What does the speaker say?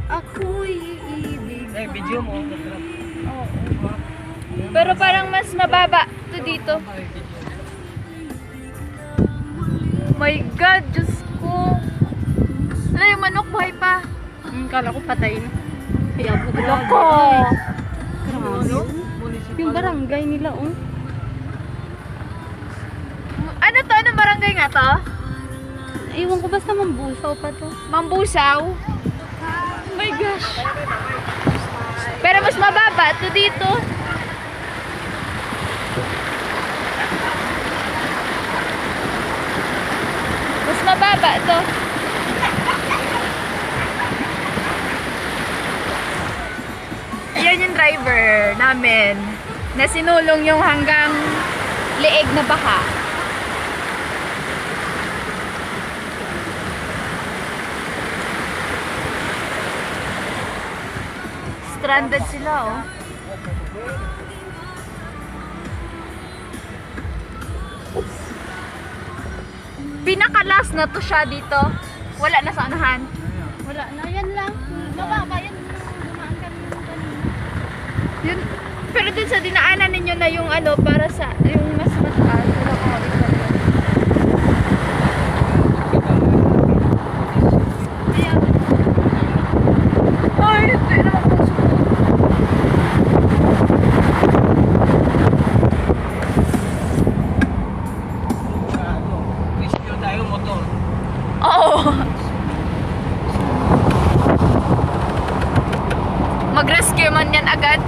ako'y iibig. Eh, video mo. Oo. Pero parang mas mababa to dito. My God, Diyos ko. Wala yung manok, buhay pa. Kala ko patay na. Kaya Loko. Yung barangay nila, oh. Ano to? Anong barangay nga to? Ewan ko basta mambusaw pa to. Mambusaw? Oh my gosh. Pero mas mababa to dito. Mas mababa to. Ayan yung driver namin na sinulong yung hanggang leeg na baha. Stranded sila, oh. Pinakalas na to siya dito. Wala na sa unahan. Wala na, yan lang. Mababa, yan lang. Dumaan kami ng kanina. Yun. Pero dun sa dinaanan ninyo na yung ano, para sa, yung mas mataas. Wala ko makita yun. Ay, hindi naman po. Rescue tayo motor. Oo. Mag-rescue man yan agad.